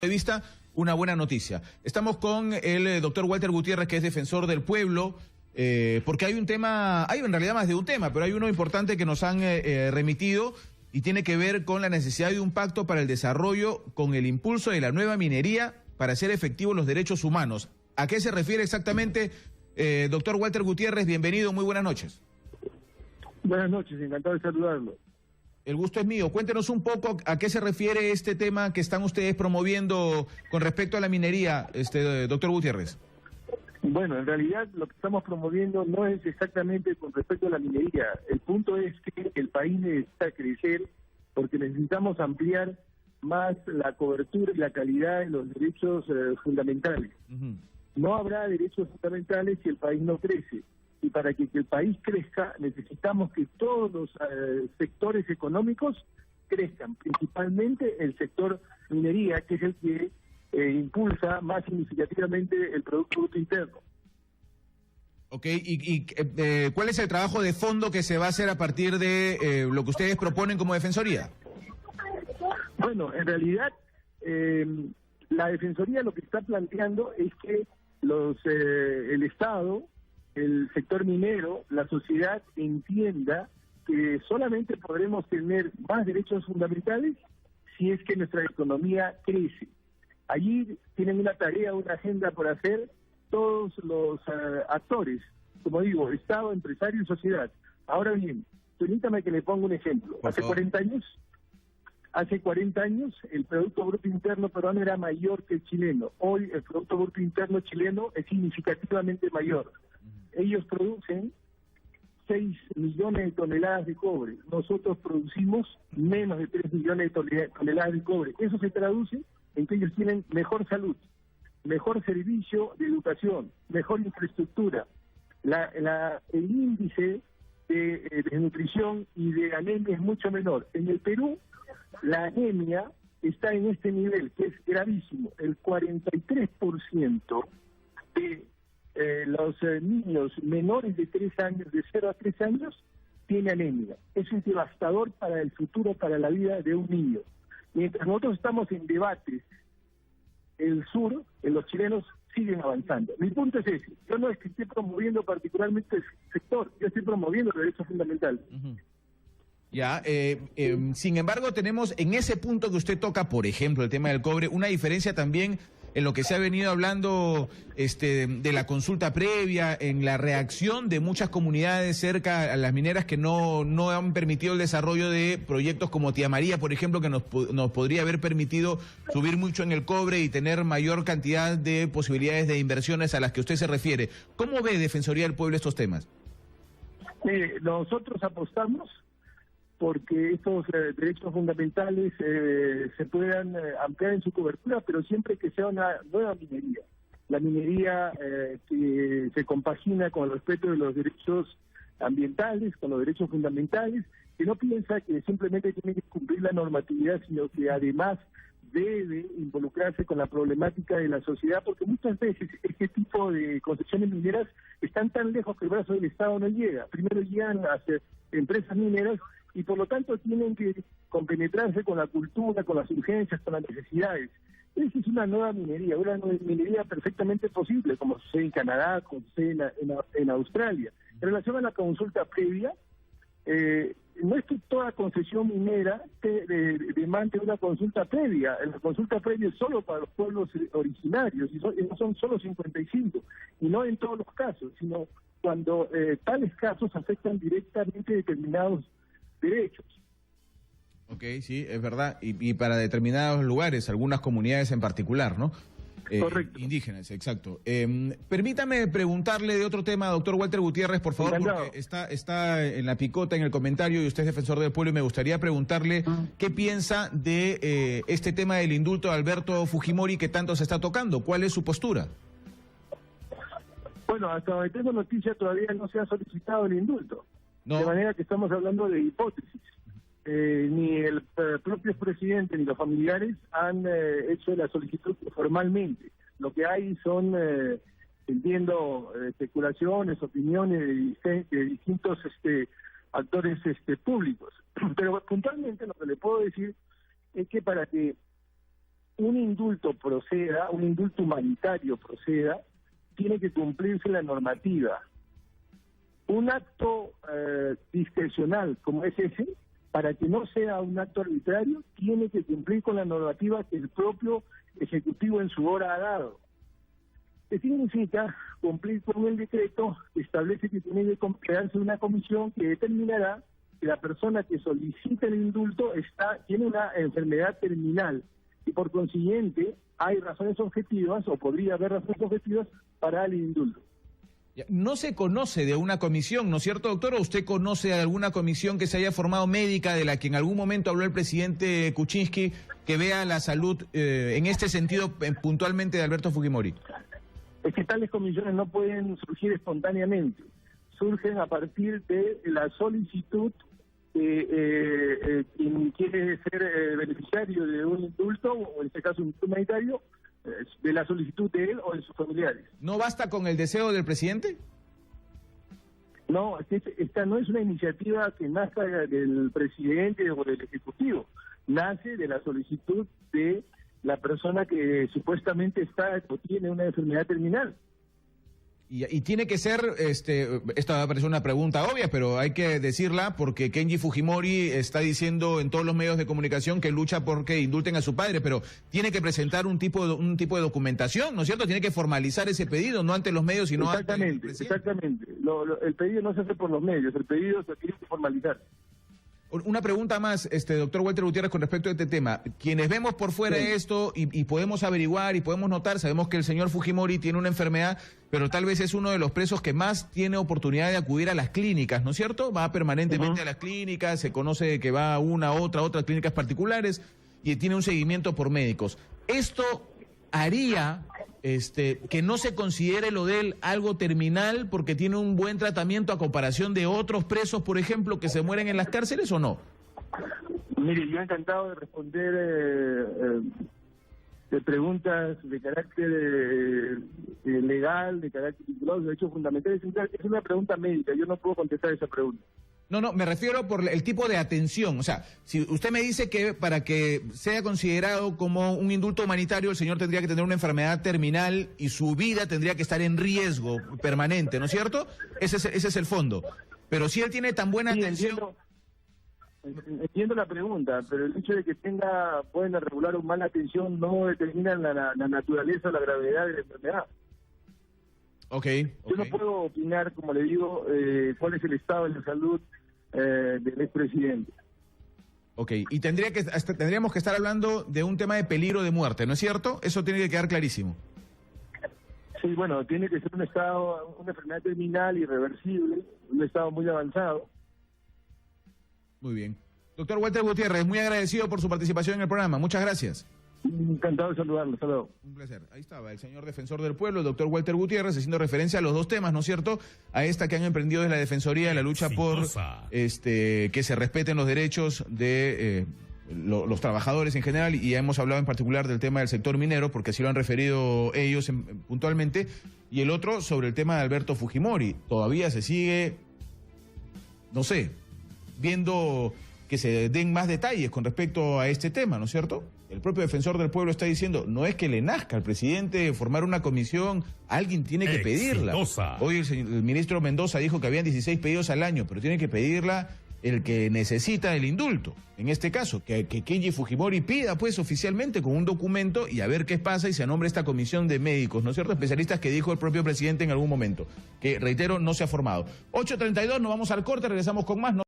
De vista, una buena noticia. Estamos con el doctor Walter Gutiérrez, que es defensor del pueblo, porque hay un tema, hay en realidad más de un tema, pero hay uno importante que nos han remitido y tiene que ver con la necesidad de un pacto para el desarrollo con el impulso de la nueva minería para hacer efectivos los derechos humanos. ¿A qué se refiere exactamente, doctor Walter Gutiérrez? Bienvenido, muy buenas noches. Buenas noches, encantado de saludarlo. El gusto es mío. Cuéntenos un poco a qué se refiere este tema que están ustedes promoviendo con respecto a la minería, doctor Gutiérrez. Bueno, en realidad lo que estamos promoviendo no es exactamente con respecto a la minería. El punto es que el país necesita crecer porque necesitamos ampliar más la cobertura y la calidad de los derechos fundamentales. No habrá derechos fundamentales si el país no crece. Y para que el país crezca necesitamos que todos los sectores económicos crezcan, principalmente el sector minería, que es el que impulsa más significativamente el Producto Bruto Interno. Ok, ¿y cuál es el trabajo de fondo que se va a hacer a partir de lo que ustedes proponen como Defensoría? Bueno, en realidad la Defensoría lo que está planteando es que el Estado, el sector minero, la sociedad entienda que solamente podremos tener más derechos fundamentales si es que nuestra economía crece. Allí tienen una tarea, una agenda por hacer todos los actores, como digo, Estado, empresario y sociedad. Ahora bien, permítame que le ponga un ejemplo. Hace 40 años el Producto Bruto Interno peruano era mayor que el chileno. Hoy el Producto Bruto Interno chileno es significativamente mayor. Ellos producen 6 millones de toneladas de cobre. Nosotros producimos menos de 3 millones de toneladas de cobre. Eso se traduce en que ellos tienen mejor salud, mejor servicio de educación, mejor infraestructura. El índice de desnutrición y de anemia es mucho menor. En el Perú, la anemia está en este nivel, que es gravísimo. El 43% de los niños menores de 3 años, de 0 a 3 años, tiene anemia. Eso es devastador para el futuro, para la vida de un niño. Mientras nosotros estamos en debates, el sur, los chilenos siguen avanzando. Mi punto es ese. Yo no es que esté promoviendo particularmente el sector, yo estoy promoviendo los derechos fundamentales. Ya, sin embargo, tenemos en ese punto que usted toca, por ejemplo, el tema del cobre, una diferencia también en lo que se ha venido hablando de la consulta previa, en la reacción de muchas comunidades cerca a las mineras que no han permitido el desarrollo de proyectos como Tía María, por ejemplo, que nos podría haber permitido subir mucho en el cobre y tener mayor cantidad de posibilidades de inversiones a las que usted se refiere. ¿Cómo ve Defensoría del Pueblo estos temas? Nosotros apostamos porque estos derechos fundamentales se puedan ampliar en su cobertura, pero siempre que sea una nueva minería. La minería que se compagina con el respeto de los derechos ambientales, con los derechos fundamentales, que no piensa que simplemente tiene que cumplir la normatividad, sino que además debe involucrarse con la problemática de la sociedad, porque muchas veces este tipo de concesiones mineras están tan lejos que el brazo del Estado no llega. Primero llegan hacia empresas mineras y por lo tanto tienen que compenetrarse con la cultura, con las urgencias, con las necesidades. Esa es una nueva minería perfectamente posible, como sucede en Canadá, como sucede en Australia. En relación a la consulta previa, no es que toda concesión minera demande una consulta previa. La consulta previa es solo para los pueblos originarios, y no son solo 55, y no en todos los casos, sino cuando tales casos afectan directamente determinados derechos. Ok, sí, es verdad, y para determinados lugares, algunas comunidades en particular, ¿no? Correcto. Indígenas, exacto. Permítame preguntarle de otro tema, doctor Walter Gutiérrez, por favor, porque está en la picota, en el comentario, y usted es defensor del pueblo, y me gustaría preguntarle qué piensa de este tema del indulto de Alberto Fujimori que tanto se está tocando. ¿Cuál es su postura? Bueno, hasta donde tengo noticia todavía no se ha solicitado el indulto. No. De manera que estamos hablando de hipótesis. Ni el propio presidente ni los familiares han hecho la solicitud formalmente. Lo que hay son, entiendo, especulaciones, opiniones de distintos actores públicos. Pero puntualmente lo que le puedo decir es que para que un indulto proceda, un indulto humanitario proceda, tiene que cumplirse la normativa. Un acto discrecional como es ese, para que no sea un acto arbitrario, tiene que cumplir con la normativa que el propio Ejecutivo en su hora ha dado. ¿Qué significa? Cumplir con el decreto que establece que tiene que crearse una comisión que determinará que la persona que solicita el indulto tiene una enfermedad terminal y por consiguiente hay razones objetivas o podría haber razones objetivas para el indulto. No se conoce de una comisión, ¿no es cierto, doctor? ¿O usted conoce de alguna comisión que se haya formado médica de la que en algún momento habló el presidente Kuczynski que vea la salud en este sentido puntualmente de Alberto Fujimori? Es que tales comisiones no pueden surgir espontáneamente, surgen a partir de la solicitud de quien quiere ser beneficiario de un indulto, o en este caso un indulto humanitario, de la solicitud de él o de sus familiares. ¿No basta con el deseo del presidente? No, esta no es una iniciativa que nazca del presidente o del Ejecutivo, nace de la solicitud de la persona que supuestamente tiene una enfermedad terminal. Y tiene que ser, esta va a parecer una pregunta obvia, pero hay que decirla porque Kenji Fujimori está diciendo en todos los medios de comunicación que lucha porque indulten a su padre, pero tiene que presentar un tipo de documentación, ¿no es cierto? Tiene que formalizar ese pedido, no ante los medios, sino ante el presidente. Exactamente. El pedido no se hace por los medios, el pedido se tiene que formalizar. Una pregunta más, doctor Walter Gutiérrez, con respecto a este tema. Quienes vemos por fuera esto y podemos averiguar y podemos notar, sabemos que el señor Fujimori tiene una enfermedad, pero tal vez es uno de los presos que más tiene oportunidad de acudir a las clínicas, ¿no es cierto? Va permanentemente a las clínicas, se conoce que va a otras clínicas particulares y tiene un seguimiento por médicos. ¿Esto haría que no se considere lo de él algo terminal porque tiene un buen tratamiento a comparación de otros presos, por ejemplo, que se mueren en las cárceles o no? Mire, yo he encantado de responder de preguntas de carácter legal, de carácter vinculado, de hecho fundamental. Es una pregunta médica, yo no puedo contestar esa pregunta. No, me refiero por el tipo de atención. O sea, si usted me dice que para que sea considerado como un indulto humanitario, el señor tendría que tener una enfermedad terminal y su vida tendría que estar en riesgo permanente, ¿no es cierto? Ese es el fondo. Pero si él tiene tan buena atención... Entiendo la pregunta, pero el hecho de que tenga buena, regular o mala atención no determina la naturaleza o la gravedad de la enfermedad. Yo no puedo opinar, como le digo, cuál es el estado de la salud del expresidente. Y tendríamos que estar hablando de un tema de peligro de muerte, ¿no es cierto? Eso tiene que quedar clarísimo. Sí, bueno, tiene que ser una enfermedad terminal, irreversible, un estado muy avanzado. Muy bien. Doctor Walter Gutiérrez, muy agradecido por su participación en el programa. Muchas gracias. Encantado de saludarlo. Hasta luego. Un placer. Ahí estaba el señor defensor del pueblo, el doctor Walter Gutiérrez, haciendo referencia a los dos temas, ¿no es cierto? A esta que han emprendido desde la Defensoría de la lucha por que se respeten los derechos de los trabajadores en general, y ya hemos hablado en particular del tema del sector minero, porque así lo han referido ellos puntualmente, y el otro sobre el tema de Alberto Fujimori. Todavía se sigue, no sé, viendo que se den más detalles con respecto a este tema, ¿no es cierto? El propio defensor del pueblo está diciendo, no es que le nazca al presidente formar una comisión, alguien tiene que pedirla. Hoy el ministro Mendoza dijo que habían 16 pedidos al año, pero tiene que pedirla el que necesita el indulto. En este caso, que Kenji Fujimori pida pues oficialmente con un documento y a ver qué pasa y se nombra esta comisión de médicos, ¿no es cierto? Especialistas que dijo el propio presidente en algún momento, que reitero, no se ha formado. 8:32, nos vamos al corte, regresamos con más.